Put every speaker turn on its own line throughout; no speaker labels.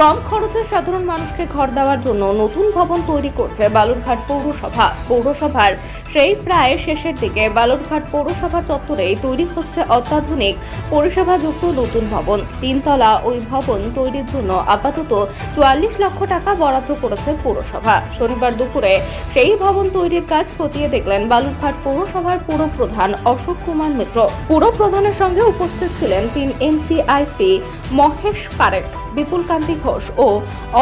কম খরচে সাধারণ মানুষকে ঘর দেওয়ার জন্য নতুন ভবন তৈরি করছে বালুরঘাট পৌরসভা। পৌরসভার সেই প্রায় শেষের দিকে বালুরঘাট পৌরসভা চত্বরে তৈরি হচ্ছে অত্যাধুনিক পরিষেবাযুক্ত নতুন ভবন। 3 তলা ওই ভবন তৈরির জন্য আপাতত 44 লক্ষ টাকা বরাদ্দ করেছে পৌরসভা। শনিবার দুপুরে সেই ভবন তৈরির কাজ খতিয়ে দেখলেন বালুরঘাট পৌরসভার পুরপ্রধান অশোক কুমার মিত্র। পুরপ্রধানের সঙ্গে উপস্থিত ছিলেন 3 এনসিআইসি মহেশ পারেখ, বিপুল কান্তি ঘোষ ও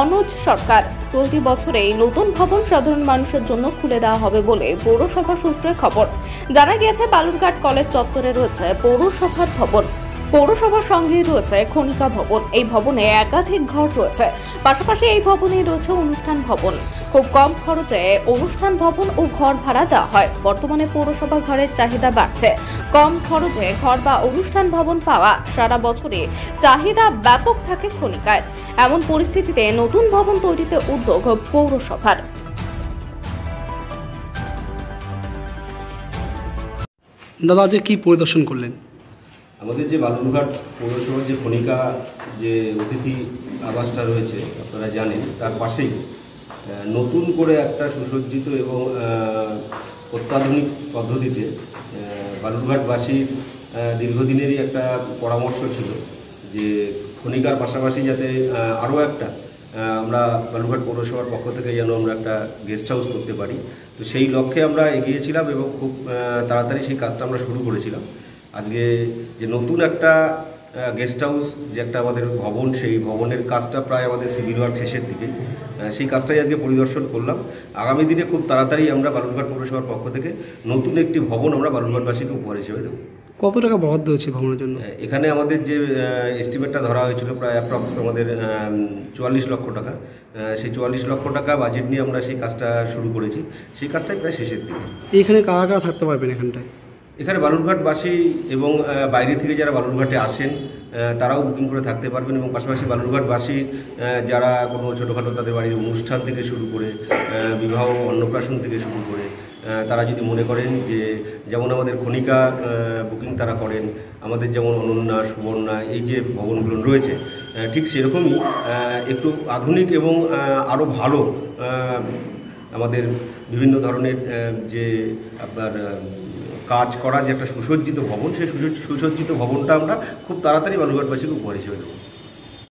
অনুজ সরকার। চলতি বছরে এই নতুন ভবন সাধারণ মানুষের জন্য খুলে দেওয়া হবে বলে পৌরসভা সূত্রে খবর। জানা গিয়েছে বালুরঘাট কলেজ চত্বরে রয়েছে পৌরসভার ভবন। পৌরসভার সঙ্গে রয়েছে খনিকা ভবন। এই ভবনে একাধিক ঘর রয়েছে। পাশাপাশি এই ভবনে রয়েছে অনুষ্ঠান ভবন। খুব কম খরচে অনুষ্ঠান ভবন ও ঘর ভাড়া দেওয়া হয়। বর্তমানে পৌরসভা ঘরের চাহিদা বাড়ছে। কম খরচে ঘর বা অনুষ্ঠান ভবন পাওয়া সারা বছরে চাহিদা ব্যাপক থাকে খনিকায়। এমন পরিস্থিতিতে নতুন ভবন তৈরিতে উদ্যোগ পৌরসভার।
দাদা, আজ কি পরিদর্শন করলেন?
আমাদের যে বালুরঘাট পৌরসভার যে খনিকা যে অতিথি আবাসটা রয়েছে আপনারা জানেন, তার পাশেই নতুন করে একটা সুসজ্জিত এবং অত্যাধুনিক পদ্ধতিতে বালুরঘাটবাসীর দীর্ঘদিনেরই একটা পরামর্শ ছিল যে খনিকার পাশাপাশি যাতে আরও একটা আমরা বালুরঘাট পৌরসভার পক্ষ থেকে যেন আমরা একটা গেস্ট হাউস করতে পারি। তো সেই লক্ষ্যে আমরা এগিয়েছিলাম এবং খুব তাড়াতাড়ি সেই কাজটা আমরা শুরু করেছিলাম। আজকে যে নতুন একটা গেস্ট হাউস যে একটা আমাদের ভবন, সেই ভবনের কাজটা প্রায় আমাদের সিভিল ওয়ার্ক শেষের দিকে, সেই কাজটাই আজকে পরিদর্শন করলাম। আগামী দিনে খুব তাড়াতাড়ি আমরা বালুরঘাট পৌরসভার পক্ষ থেকে নতুন একটি ভবন আমরা বালুরঘাটবাসীকে উপহার হিসেবে দেবো।
কত টাকা বরাদ্দ হয়েছে ভবনের জন্য?
এখানে আমাদের যে এস্টিমেটটা ধরা হয়েছিল প্রায় অ্যাপ্রক্স আমাদের 44 লক্ষ টাকা। সেই 44 লক্ষ টাকা বাজেট নিয়ে আমরা সেই কাজটা শুরু করেছি। সেই কাজটাই প্রায় শেষের দিকে।
এইখানে কারা কারা থাকতে পারবেন এখানটায়?
এখানে বালুরঘাটবাসী এবং বাইরে থেকে যারা বালুরঘাটে আসেন তারাও বুকিং করে থাকতে পারবেন, এবং পাশাপাশি বালুরঘাটবাসী যারা কোনো ছোটোখাটো তাদের বাড়ির অনুষ্ঠান থেকে শুরু করে বিবাহ অন্নপ্রাশন থেকে শুরু করে তারা যদি মনে করেন যে যেমন আমাদের খনিকা বুকিং তারা করেন, আমাদের যেমন অনন্যা, সুবর্ণা এই যে ভবনগুলো রয়েছে, ঠিক সেরকমই একটু আধুনিক এবং আরও ভালো আমাদের বিভিন্ন ধরনের যে আপনার কাজ করা যে একটা সুসজ্জিত ভবন, সেই সুসজ্জিত ভবনটা আমরা খুব তাড়াতাড়ি বালুরঘাটবাসীকে উপহার হিসেবে দেবো।